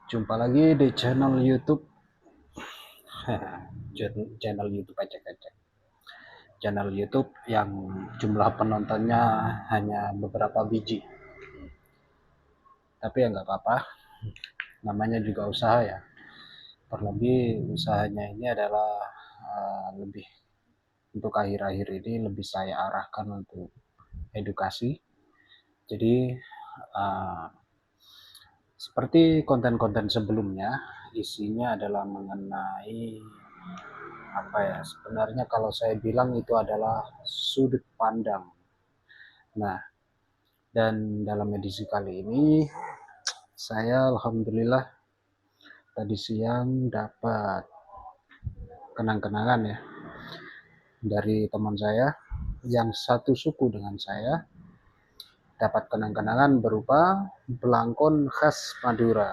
Jumpa lagi di channel YouTube. Channel YouTube acak-acak. Channel YouTube yang jumlah penontonnya hanya beberapa biji. Tapi ya nggak apa-apa, namanya juga usaha ya. Terlebih usahanya ini adalah lebih untuk akhir-akhir ini lebih saya arahkan untuk edukasi. Jadi uh, seperti konten-konten sebelumnya, isinya adalah mengenai apa ya, sebenarnya kalau saya bilang itu adalah sudut pandang. Nah, dan dalam edisi kali ini saya alhamdulillah tadi siang dapat kenang-kenangan ya dari teman saya yang satu suku dengan saya, dapat kenang-kenangan berupa belangkon khas Madura.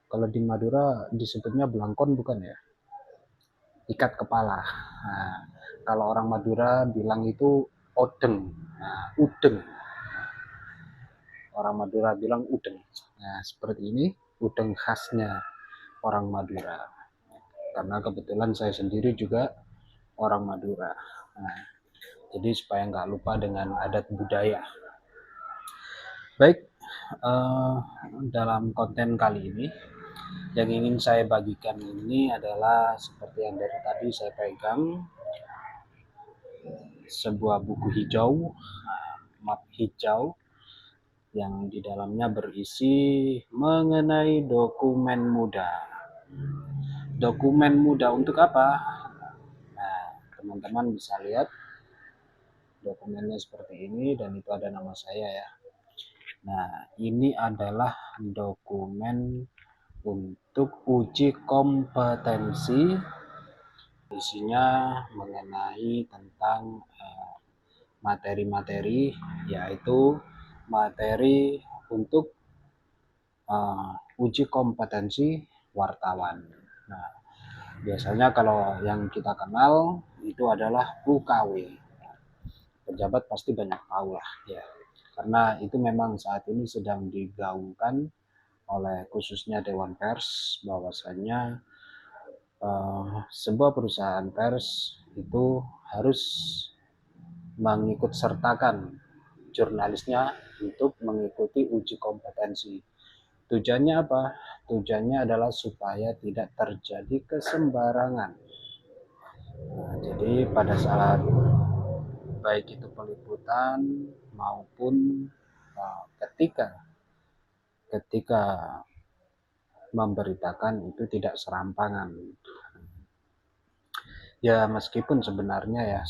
Kalau di Madura disebutnya belangkon bukan ya? Ikat kepala. Nah, kalau orang Madura bilang itu odeng, udeng. Orang Madura bilang udeng. Nah, seperti ini udeng khasnya orang Madura. Karena kebetulan saya sendiri juga orang Madura. Nah, jadi supaya nggak lupa dengan adat budaya. Baik, eh, dalam konten kali ini yang ingin saya bagikan ini adalah seperti yang dari tadi saya pegang, sebuah buku hijau, map hijau yang di dalamnya berisi mengenai dokumen muda. Dokumen muda untuk apa? Nah, teman-teman bisa lihat dokumennya seperti ini dan itu ada nama saya ya. Nah, ini adalah dokumen untuk uji kompetensi, isinya mengenai tentang materi-materi, yaitu materi untuk uji kompetensi wartawan. Nah, biasanya kalau yang kita kenal itu adalah UKW. Pejabat pasti banyak tahu lah ya. Karena itu memang saat ini sedang digaungkan oleh khususnya Dewan Pers, bahwasanya sebuah perusahaan pers itu harus mengikut sertakan jurnalisnya untuk mengikuti uji kompetensi. Tujuannya apa? Tujuannya adalah supaya tidak terjadi kesembarangan. Nah, jadi pada saat baik itu peliputan maupun ketika ketika memberitakan itu tidak serampangan. Ya meskipun sebenarnya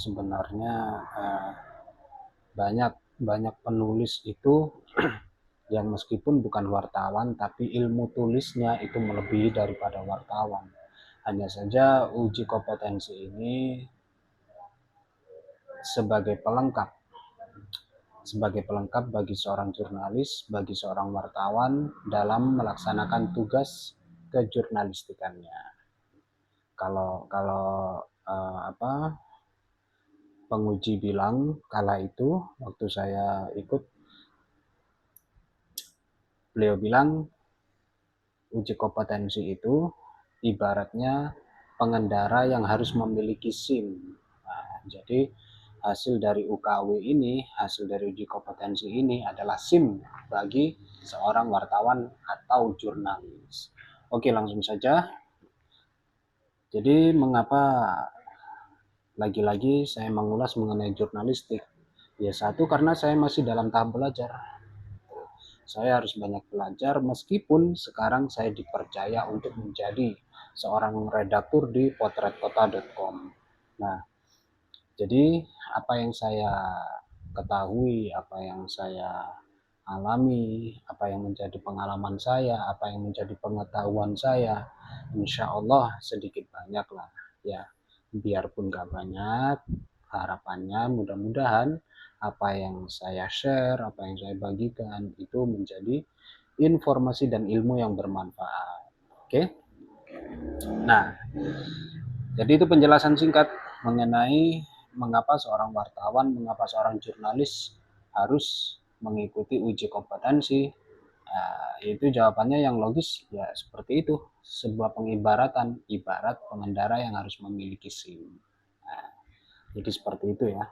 banyak banyak penulis itu yang meskipun bukan wartawan tapi ilmu tulisnya itu melebihi daripada wartawan. Hanya saja uji kompetensi ini sebagai pelengkap bagi seorang jurnalis, bagi seorang wartawan dalam melaksanakan tugas kejurnalistikannya. Kalau kalau penguji bilang kala itu waktu saya ikut, beliau bilang uji kompetensi itu ibaratnya pengendara yang harus memiliki SIM. Nah, jadi hasil dari UKW ini, hasil dari uji kompetensi ini adalah SIM bagi seorang wartawan atau jurnalis. Oke, langsung saja. Jadi mengapa lagi-lagi saya mengulas mengenai jurnalistik? Ya satu, karena saya masih dalam tahap belajar. Saya harus banyak belajar meskipun sekarang saya dipercaya untuk menjadi seorang redaktur di potretkota.com. Nah, jadi apa yang saya ketahui, apa yang saya alami, apa yang menjadi pengalaman saya, apa yang menjadi pengetahuan saya, insya Allah sedikit banyak lah ya. Biarpun gak banyak, harapannya mudah-mudahan apa yang saya share, apa yang saya bagikan itu menjadi informasi dan ilmu yang bermanfaat. Oke. Nah, jadi itu penjelasan singkat mengenai mengapa seorang wartawan, mengapa seorang jurnalis harus mengikuti uji kompetensi. Nah, itu jawabannya yang logis ya seperti itu, sebuah pengibaratan, ibarat pengendara yang harus memiliki SIM. Nah, jadi seperti itu ya.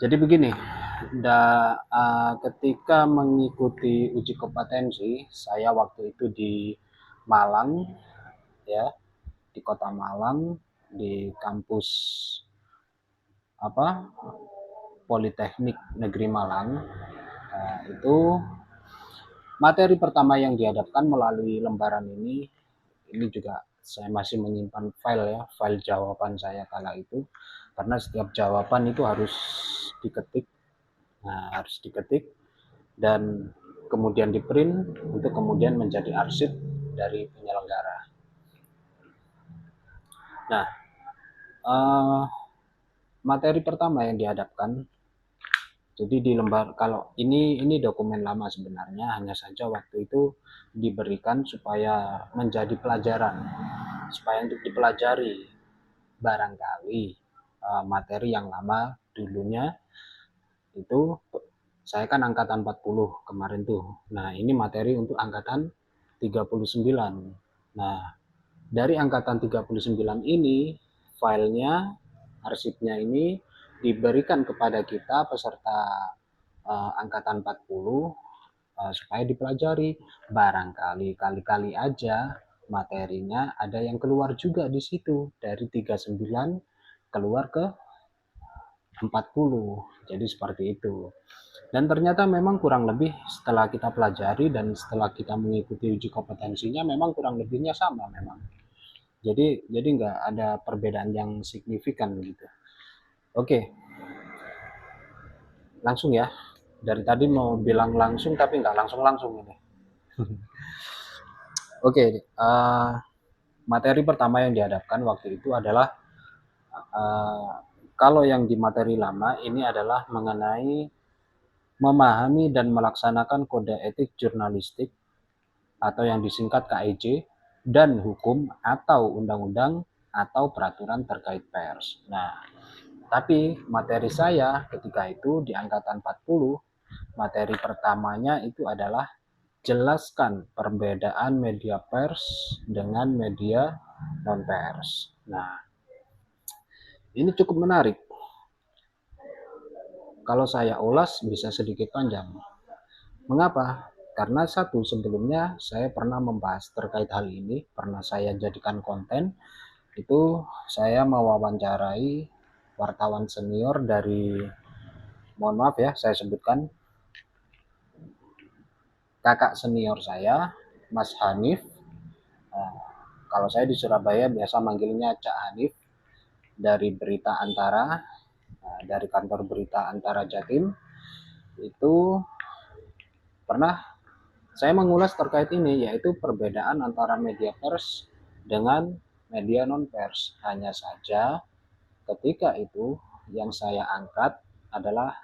Jadi begini, ketika mengikuti uji kompetensi, saya waktu itu di Malang, ya, di kota Malang, di kampus apa Politeknik Negeri Malang. Nah, itu materi pertama yang dihadapkan melalui lembaran ini juga saya masih menyimpan file ya, file jawaban saya kala itu, karena setiap jawaban itu harus diketik. Nah, harus diketik dan kemudian di print untuk kemudian menjadi arsip dari penyelenggara. Nah, materi pertama yang dihadapkan, jadi di lembar, kalau ini dokumen lama sebenarnya, hanya saja waktu itu diberikan supaya menjadi pelajaran, supaya untuk dipelajari barangkali materi yang lama dulunya itu. Saya kan angkatan 40 kemarin tuh. Nah, ini materi untuk angkatan 39. Nah, dari angkatan 39 ini, filenya, arsipnya ini diberikan kepada kita peserta angkatan 40 supaya dipelajari. Barangkali kali-kali aja materinya ada yang keluar juga di situ, dari 39 keluar ke 40. Jadi seperti itu. Dan ternyata memang kurang lebih setelah kita pelajari dan setelah kita mengikuti uji kompetensinya memang kurang lebihnya sama memang. Jadi nggak ada perbedaan yang signifikan gitu. Oke, langsung ya. Dari tadi mau bilang langsung tapi nggak langsung-langsung ini. Oke, materi pertama yang dihadapkan waktu itu adalah kalau yang di materi lama ini adalah mengenai memahami dan melaksanakan kode etik jurnalistik atau yang disingkat KEJ dan hukum atau undang-undang atau peraturan terkait pers. Nah, tapi materi saya ketika itu di angkatan 40, materi pertamanya itu adalah jelaskan perbedaan media pers dengan media non pers. Nah, ini cukup menarik. Kalau saya ulas bisa sedikit panjang. Mengapa? Karena satu, sebelumnya saya pernah membahas terkait hal ini, pernah saya jadikan konten. Itu saya mewawancarai wartawan senior dari, mohon maaf ya saya sebutkan, kakak senior saya, Mas Hanif. Nah, kalau saya di Surabaya biasa manggilnya Cak Hanif, dari Berita Antara, dari kantor Berita Antara Jatim. Itu pernah saya mengulas terkait ini, yaitu perbedaan antara media pers dengan media non pers. Hanya saja ketika itu yang saya angkat adalah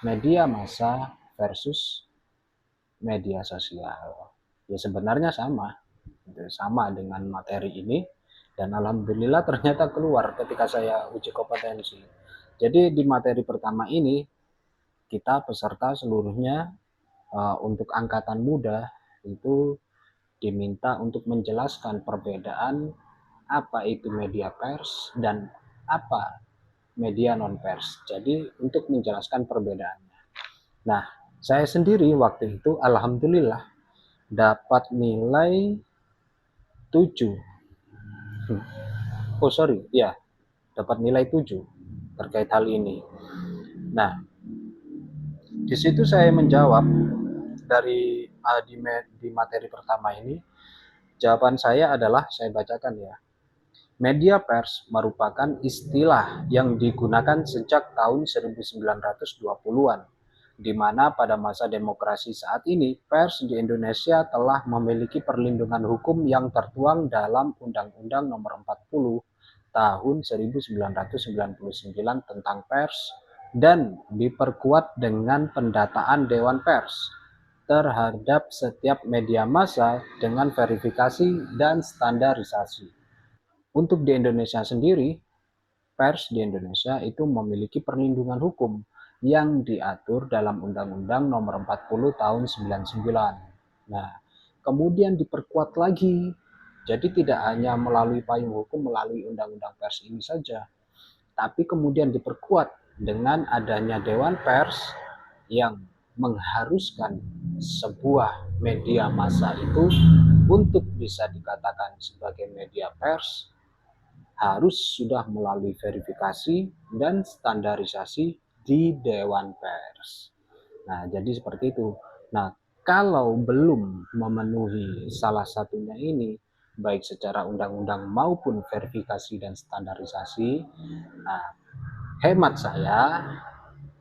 media massa versus media sosial. Ya sebenarnya sama dengan materi ini, dan alhamdulillah ternyata keluar ketika saya uji kompetensi. Jadi di materi pertama ini kita peserta seluruhnya untuk angkatan muda itu diminta untuk menjelaskan perbedaan apa itu media pers dan apa media non pers. Jadi untuk menjelaskan perbedaannya. Nah, saya sendiri waktu itu alhamdulillah dapat nilai 7. Oh sorry, ya, dapat nilai 7 terkait hal ini. Nah, di situ saya menjawab dari di materi pertama ini, jawaban saya adalah, saya bacakan ya. Media pers merupakan istilah yang digunakan sejak tahun 1920-an, di mana pada masa demokrasi saat ini, pers di Indonesia telah memiliki perlindungan hukum yang tertuang dalam Undang-Undang Nomor 40 Tahun 1999 tentang pers dan diperkuat dengan pendataan Dewan Pers terhadap setiap media massa dengan verifikasi dan standarisasi. Untuk di Indonesia sendiri, pers di Indonesia itu memiliki perlindungan hukum yang diatur dalam Undang-Undang Nomor 40 Tahun 99. Nah, kemudian diperkuat lagi. Jadi tidak hanya melalui payung hukum melalui Undang-Undang Pers ini saja, tapi kemudian diperkuat dengan adanya Dewan Pers yang mengharuskan sebuah media massa itu untuk bisa dikatakan sebagai media pers harus sudah melalui verifikasi dan standarisasi di Dewan Pers. Nah, jadi seperti itu. Nah, kalau belum memenuhi salah satunya ini, baik secara undang-undang maupun verifikasi dan standarisasi, nah, hemat saya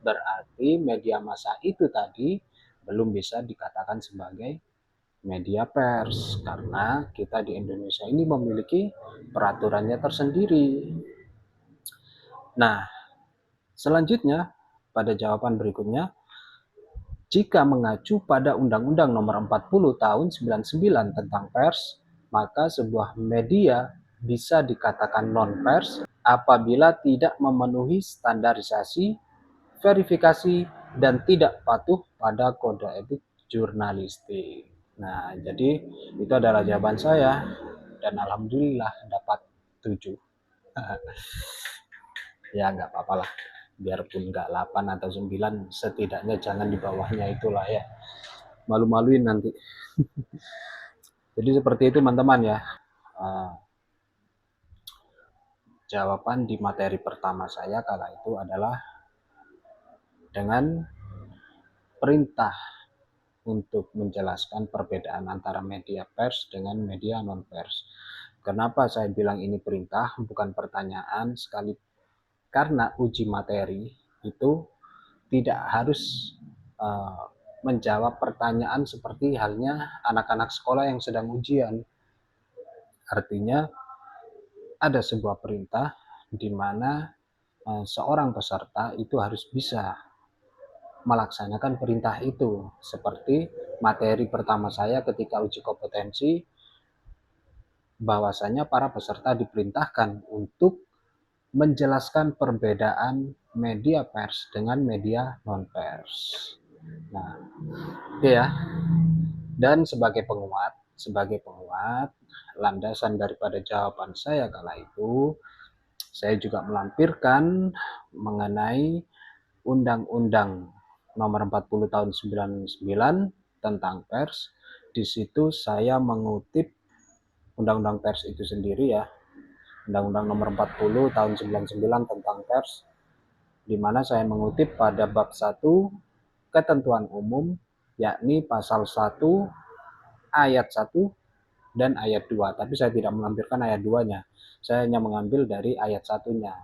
berarti media massa itu tadi belum bisa dikatakan sebagai media pers karena kita di Indonesia ini memiliki peraturannya tersendiri. Nah, selanjutnya pada jawaban berikutnya, jika mengacu pada Undang-Undang Nomor 40 Tahun 99 tentang pers, maka sebuah media bisa dikatakan non-pers apabila tidak memenuhi standarisasi, verifikasi, dan tidak patuh pada kode etik jurnalistik. Nah, jadi itu adalah jawaban saya dan alhamdulillah dapat 7. Ya nggak apa-apa lah, biarpun nggak 8 atau 9, setidaknya jangan di bawahnya itulah ya, malu-maluin nanti. Jadi seperti itu teman-teman ya, jawaban di materi pertama saya kala itu adalah dengan perintah untuk menjelaskan perbedaan antara media pers dengan media non-pers. Kenapa saya bilang ini perintah bukan pertanyaan sekali, karena uji materi itu tidak harus menjawab pertanyaan seperti halnya anak-anak sekolah yang sedang ujian. Artinya ada sebuah perintah di mana seorang peserta itu harus bisa melaksanakan perintah itu. Seperti materi pertama saya ketika uji kompetensi, bahwasanya para peserta diperintahkan untuk menjelaskan perbedaan media pers dengan media non-pers. Nah, itu ya. Dan sebagai penguat, landasan daripada jawaban saya kala itu, saya juga melampirkan mengenai Undang-Undang Nomor 40 Tahun 99 tentang pers. Di situ saya mengutip Undang-Undang Pers itu sendiri ya, Undang-Undang Nomor 40 Tahun 99 tentang pers, di mana saya mengutip pada bab 1 ketentuan umum, yakni pasal 1 ayat 1 dan ayat 2. Tapi saya tidak melampirkan ayat 2-nya. Saya hanya mengambil dari ayat 1-nya.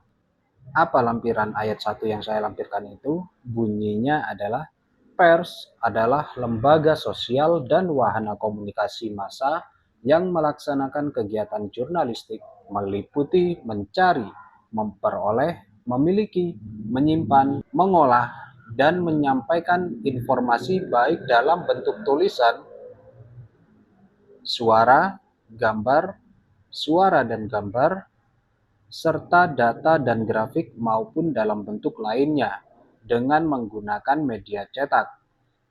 Apa lampiran ayat 1 yang saya lampirkan itu? Bunyinya adalah pers adalah lembaga sosial dan wahana komunikasi massa yang melaksanakan kegiatan jurnalistik meliputi mencari, memperoleh, memiliki, menyimpan, mengolah, dan menyampaikan informasi baik dalam bentuk tulisan, suara, gambar, suara dan gambar, serta data dan grafik maupun dalam bentuk lainnya dengan menggunakan media cetak,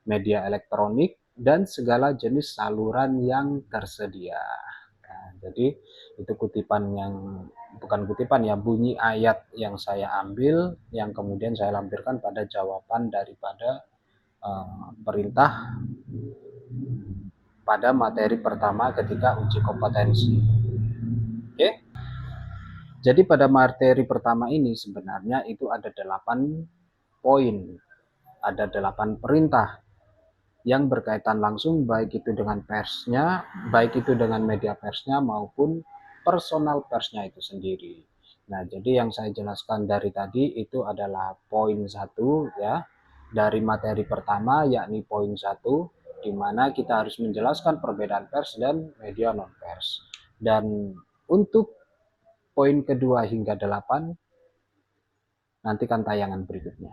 media elektronik, dan segala jenis saluran yang tersedia. Nah, jadi itu kutipan yang bukan kutipan ya, bunyi ayat yang saya ambil yang kemudian saya lampirkan pada jawaban daripada perintah pada materi pertama ketika uji kompetensi. Oke. Jadi pada materi pertama ini sebenarnya itu ada 8 poin, ada 8 perintah yang berkaitan langsung baik itu dengan persnya, baik itu dengan media persnya maupun personal persnya itu sendiri. Nah, jadi yang saya jelaskan dari tadi itu adalah poin 1 ya, dari materi pertama yakni poin 1, di mana kita harus menjelaskan perbedaan pers dan media non pers. Dan untuk poin kedua hingga 8 nantikan tayangan berikutnya.